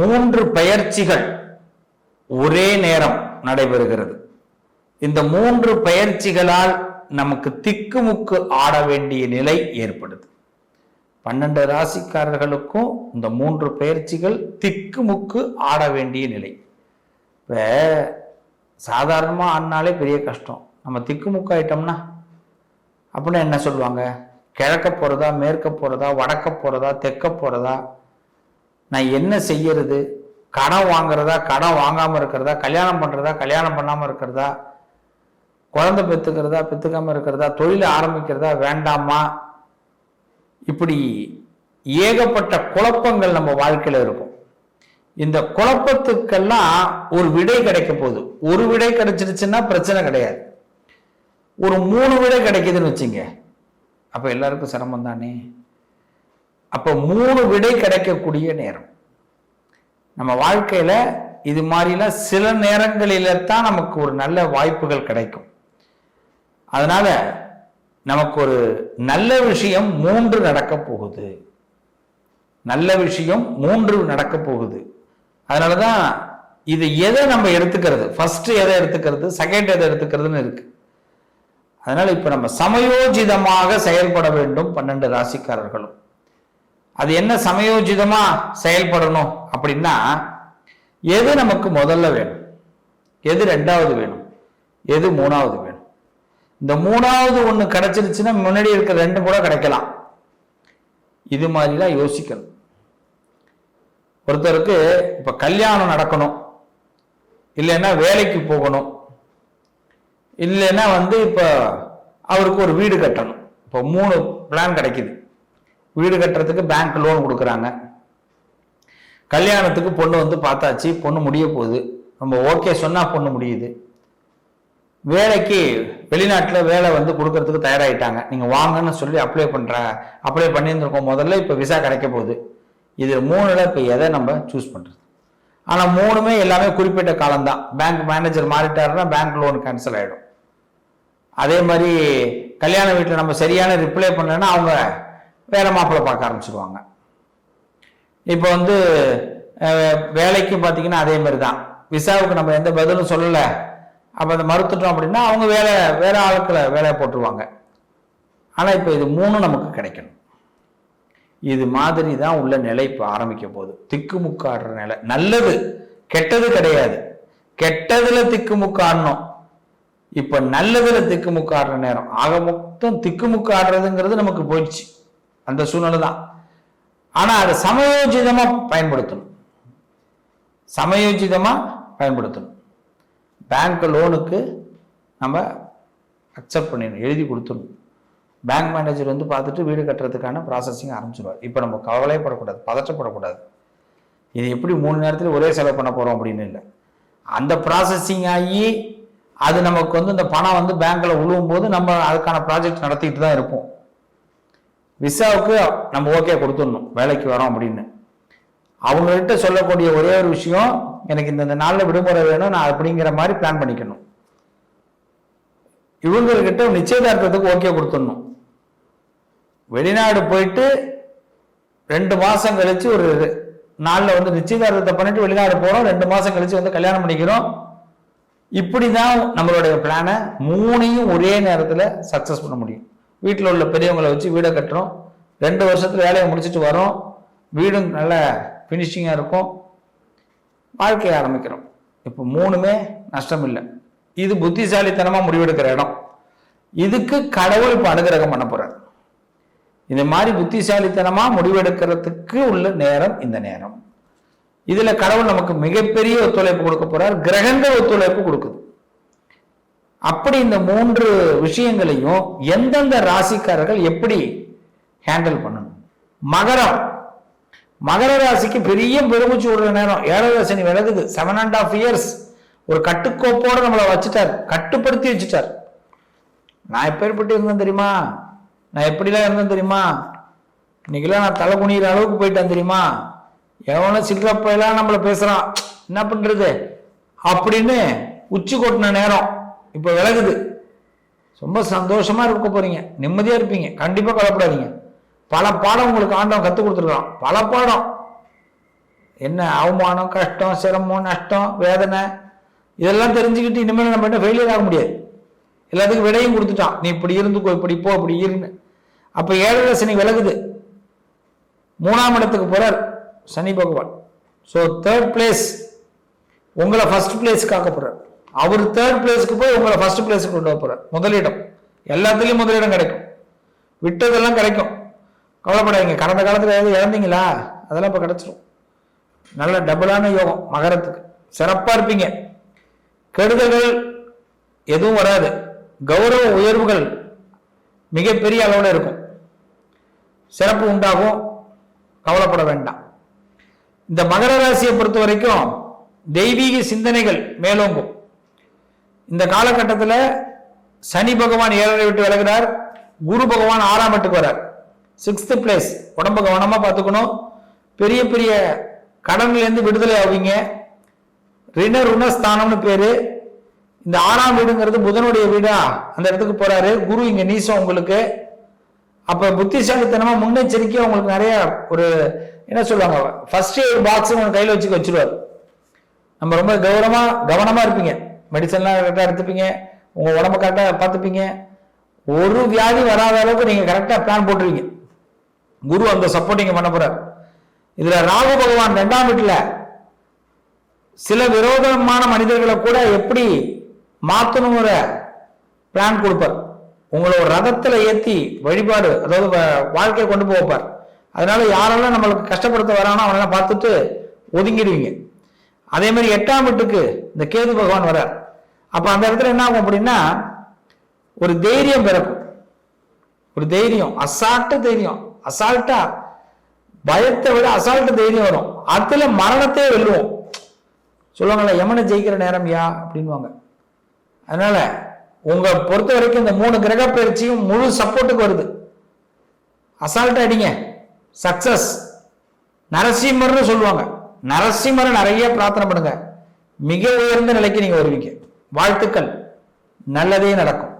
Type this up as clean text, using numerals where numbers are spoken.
3 பெயர்ச்சிகள் ஒரே நேரம் நடைபெறுகிறது. இந்த 3 பெயர்ச்சிகளால் நமக்கு திக்குமுக்கு ஆட வேண்டிய நிலை ஏற்படுது. 12 ராசிக்காரர்களுக்கும் இந்த 3 பெயர்ச்சிகள் திக்குமுக்கு ஆட வேண்டிய நிலை. இப்ப சாதாரணமா ஆடினாலே பெரிய கஷ்டம். நம்ம திக்குமுக்கு ஆயிட்டோம்னா அப்படின்னா என்ன சொல்லுவாங்க? கிழக்க போறதா, மேற்க போறதா, வடக்க போறதா, தெற்க போறதா, நான் என்ன செய்யறது? கடன் வாங்குறதா, கடன் வாங்காம இருக்கிறதா, கல்யாணம் பண்றதா, கல்யாணம் பண்ணாம இருக்கிறதா, குழந்தை பெத்துக்கிறதா, பெத்துக்காம இருக்கிறதா, தொழில் ஆரம்பிக்கிறதா, வேண்டாமா? இப்படி ஏகப்பட்ட குழப்பங்கள் நம்ம வாழ்க்கையில இருக்கும். இந்த குழப்பத்துக்கெல்லாம் ஒரு விடை கிடைக்க போகுது. ஒரு விடை கிடைச்சிருச்சுன்னா பிரச்சனை கிடையாது. ஒரு 3 விடை கிடைக்குதுன்னு வச்சுங்க, அப்ப எல்லாருக்கும் சிரமம் தானே. அப்ப 3 விடை கிடைக்கக்கூடிய நேரம் நம்ம வாழ்க்கையில. இது மாதிரிலாம் சில நேரங்களில தான் நமக்கு ஒரு நல்ல வாய்ப்புகள் கிடைக்கும். அதனால நமக்கு ஒரு நல்ல விஷயம் 3 நடக்க போகுது. நல்ல விஷயம் 3 நடக்க போகுது. அதனாலதான் இது எதை நம்ம எடுத்துக்கிறது, ஃபர்ஸ்ட் எதை எடுத்துக்கிறது, செகண்ட் எதை எடுத்துக்கிறதுன்னு இருக்கு. அதனால இப்ப நம்ம சமயோஜிதமாக செயல்பட வேண்டும் 12 ராசிக்காரர்களும். அது என்ன சமயோஜிதமா செயல்படணும் அப்படின்னா, எது நமக்கு முதல்ல வேணும், எது 2வது வேணும், எது 3வது வேணும். இந்த 3வது ஒண்ணு கிடைச்சிருச்சுன்னா முன்னாடி இருக்க 2 கூட கிடைக்கலாம். இது மாதிரிலாம் யோசிக்கணும். ஒருத்தருக்கு இப்ப கல்யாணம் நடக்கணும், இல்லைன்னா வேலைக்கு போகணும், இல்லைன்னா இப்ப அவருக்கு ஒரு வீடு கட்டணும். இப்போ 3 பிளான் கிடைக்குது. வீடு கட்டுறதுக்கு பேங்க் லோன் கொடுக்குறாங்க, கல்யாணத்துக்கு பொண்ணு பார்த்தாச்சு, பொண்ணு முடிய போகுது, நம்ம ஓகே சொன்னா பொண்ணு முடியுது, வேலைக்கு வெளிநாட்டில் வேலை கொடுக்கறதுக்கு தயாராகிட்டாங்க, நீங்க வாங்கன்னு சொல்லி அப்ளை பண்ணியிருந்திருக்கோம் முதல்ல, இப்போ விசா கிடைக்க போகுது. இது 3ல இப்போ எதை நம்ம சூஸ் பண்றது? ஆனா 3மே எல்லாமே குறிப்பிட்ட காலம்தான். பேங்க் மேனேஜர் மாறிட்டாருன்னா பேங்க் லோன் கேன்சல் ஆயிடும். அதே மாதிரி கல்யாண வீட்டில் நம்ம சரியான ரிப்ளை பண்ணலன்னா அவங்க வேற மாப்பிள்ளை பார்க்க ஆரம்பிச்சிருவாங்க. இப்போ வேலைக்கு பார்த்தீங்கன்னா அதே மாதிரி தான். விசாவுக்கு நம்ம எந்த பதிலும் சொல்லலை, அப்போ அதை மறுத்துட்டோம் அப்படின்னா அவங்க வேற ஆளுக்களை வேலையை போட்டுருவாங்க. ஆனால் இப்போ இது 3 நமக்கு கிடைக்கணும். இது மாதிரி தான் உள்ள நிலை இப்போ ஆரம்பிக்க போகுது. திக்குமுக்காடுற நிலை. நல்லது கெட்டது கிடையாது, கெட்டதுல திக்குமுக்காடணும். இப்ப நல்லதுல திக்குமுக்காடுற நேரம். ஆக மொத்தம் திக்குமுக்காடுறதுங்கிறது நமக்கு போயிடுச்சு, அந்த சூழ்நிலை தான். ஆனா அதை சமயோஜிதமா பயன்படுத்தணும். சமயோஜிதமா பயன்படுத்தணும். பேங்க் லோனுக்கு நம்ம அக்செப்ட் பண்ணிடணும், எழுதி கொடுத்துடணும். பேங்க் மேனேஜர் பார்த்துட்டு வீடு கட்டுறதுக்கான ப்ராசஸிங் ஆரம்பிச்சிருவார். இப்போ நம்ம கவலைப்படக்கூடாது, பதற்றப்படக்கூடாது. இது எப்படி 3 நேரத்தில் ஒரே செலவு பண்ண போறோம் அப்படின்னு இல்லை. அந்த ப்ராசஸிங் ஆகி அது நமக்கு இந்த பணம் பேங்க்ல விழுவும் போது நம்ம அதுக்கான ப்ராஜெக்ட் நடத்திட்டு தான் இருப்போம். விசாவுக்கு நம்ம ஓகே கொடுத்துடணும், வேலைக்கு வரோம் அப்படின்னு. அவங்ககிட்ட சொல்லக்கூடிய ஒரே ஒரு விஷயம், எனக்கு இந்த நாளில் விடுமுறை வேணும், நான் அப்படிங்கிற மாதிரி பிளான் பண்ணிக்கணும். இவங்ககிட்ட நிச்சயதார்த்தத்துக்கு ஓகே கொடுத்துடணும். வெளிநாடு போயிட்டு 2 மாசம் கழிச்சு ஒரு நாளில் நிச்சயதார்த்தத்தை பண்ணிட்டு வெளிநாடு போறோம், 2 மாசம் கழிச்சு கல்யாணம் பண்ணிக்கிறோம். இப்படிதான் நம்மளுடைய பிளானை 3ஐயும் ஒரே நேரத்தில் சக்சஸ் பண்ண முடியும். வீட்டில் உள்ள பெரியவங்களை வச்சு வீடை கட்டுறோம், 2 வருஷத்துல வேலையை முடிச்சுட்டு வரோம், வீடும் நல்ல ஃபினிஷிங்காக இருக்கும், வாழ்க்கையை ஆரம்பிக்கிறோம். இப்போ 3மே நஷ்டம் இல்லை. இது புத்திசாலித்தனமா முடிவெடுக்கிற இடம். இதுக்கு கடவுள் இப்ப அனுகிரகம் பண்ண போறார். இந்த மாதிரி புத்திசாலித்தனமா முடிவெடுக்கிறதுக்கு உள்ள நேரம் இந்த நேரம். இதுல கடவுள் நமக்கு மிகப்பெரிய ஒத்துழைப்பு கொடுக்க போறார். கிரகங்கள் ஒத்துழைப்பு கொடுக்குது. அப்படி இந்த 3 விஷயங்களையும் எந்தெந்த ராசிக்காரர்கள் எப்படி ஹேண்டில் பண்ணணும்? மகர ராசிக்கு பெரிய பெருமூச்சு விடுற நேரம். 7வது சனி விலகுது. 7.5 years ஒரு கட்டுக்கோப்போட நம்மளை வச்சுட்டார், கட்டுப்படுத்தி வச்சுட்டார். நான் எப்பேற்பட்டு இருந்தேன் தெரியுமா, நான் எப்படிலாம் இருந்தேன் தெரியுமா, இன்னைக்கெல்லாம் நான் தலை குனிகிற அளவுக்கு போயிட்டேன் தெரியுமா, எவனோ சில்லப்பெல்லாம் நம்மளை பேசுறான், என்ன பண்றது அப்படின்னு உச்சி கொட்டின நேரம் இப்ப விலகுது. ரொம்ப சந்தோஷமா இருக்க போறீங்க, நிம்மதியா இருப்பீங்க, கண்டிப்பா கவலைப்படாதீங்க. பல பாடம் உங்களுக்கு ஆண்டவன் கற்றுக் கொடுத்துருக்கான், பல பாடம். என்ன அவமானம், கஷ்டம், சிரமம், நஷ்டம், வேதனை இதெல்லாம் தெரிஞ்சுக்கிட்டு இனிமேல் நம்ம என்ன ஃபெயிலியர் ஆக முடியாது. எல்லாத்துக்கும் விடையும் கொடுத்துட்டான். நீ இப்படி இருந்துக்கோ, இப்படி போ, அப்படி இருன்னு. அப்ப 7 சனி விலகுது. 3ஆம் இடத்துக்கு போறார் சனி பகவான். ஸோ 3rd பிளேஸ் உங்களை ஃபர்ஸ்ட் பிளேஸ்க்கு ஆக்க போறார். அவர் 3rd பிளேஸ்க்கு போய் உங்களை ஃபர்ஸ்ட் பிளேஸ்க்கு கொண்டு போறார். முதலிடம், எல்லாத்துலயும் முதலிடம் கிடைக்கும். விட்டதெல்லாம் கிடைக்கும், கவலைப்படாதீங்க. கடந்த காலத்துல ஏதாவது இழந்தீங்களா, அதெல்லாம் இப்ப கிடைச்சிடும். நல்ல டபுளான யோகம் மகரத்துக்கு. சிறப்பா இருப்பீங்க. கெடுதல்கள் எதுவும் வராது. கௌரவ உயர்வுகள் மிகப்பெரிய அளவில் இருக்கும். சிறப்பு உண்டாகும், கவலைப்பட வேண்டாம். இந்த மகர ராசியை பொறுத்த வரைக்கும் தெய்வீக சிந்தனைகள் மேலோங்கும். இந்த காலகட்டத்தில் சனி பகவான் 7 விட்டு விலகிறார். குரு பகவான் 6ஆம் இடத்துக்கு வரார். 6th place. உடம்ப கவனமா பார்த்துக்கணும். பெரிய பெரிய கடன்ல இருந்து விடுதலை ஆவீங்க. ருணஸ்தானம்னு பேரு. இந்த 6ஆம் வீடுங்கிறது புதனுடைய வீடா, அந்த இடத்துக்கு போறாரு. குரு இங்க நீசம் உங்களுக்கு. அப்ப புத்திசாலித்தனமா முன்னெச்சரிக்கையா உங்களுக்கு நிறைய ஒரு என்ன சொல்லுவாங்க, ஃபர்ஸ்ட் எய்ட் பாக்ஸ் உங்க கையில வச்சிருவாரு. நம்ம ரொம்ப கவனமா இருப்பீங்க. மெடிசன்லாம் கரெக்டா எடுத்துப்பீங்க. உங்க உடம்ப கரெக்டா பார்த்துப்பீங்க. ஒரு வியாதி வராத அளவுக்கு நீங்க கரெக்டா பிளான் போட்டுருவீங்க. குரு அந்த சப்போர்ட்டிங் பண்ண போறாரு. இதுல ராகு பகவான் 2ஆம் வீட்டுல சில விரோதமான மனிதர்களை கூட எப்படி மாத்தணுங்கிற பிளான் கொடுப்பார். உங்களை ஒரு ரதத்துல ஏத்தி வழிபாடு, அதாவது வாழ்க்கையை கொண்டு போவார். அதனால யாரெல்லாம் நம்மளுக்கு கஷ்டப்படுத்த வரானோ அவனெல்லாம் பார்த்துட்டு ஒதுங்கிடுவீங்க. அதே மாதிரி 8ஆம் வீட்டுக்கு இந்த கேது பகவான் வர்றார். அப்ப அந்த இடத்துல என்ன ஆகும் அப்படின்னா, ஒரு தைரியம் பிறக்கும். ஒரு தைரியம், அசால்ட்டா பயத்தை விட அசால்ட்டு தைரியம் வரும். அதுல மரணத்தையே வெல்லுவோம். சொல்லுவாங்கல்ல, யமனை ஜெயிக்கிற நேரம் யா அப்படின்வாங்க. அதனால உங்க பொறுத்த வரைக்கும் இந்த 3 கிரக பயிற்சியும் முழு சப்போர்ட்டுக்கு வருது. அசால்ட்டா அடிங்க, சக்சஸ். நரசிம்மர்னு சொல்லுவாங்க. நரசிம்மரை நிறைய பிரார்த்தனை பண்ணுங்க. மிக உயர்ந்த நிலைக்கு நீங்க வருவீங்க. வாழ்த்துக்கள். நல்லதே நடக்கும்.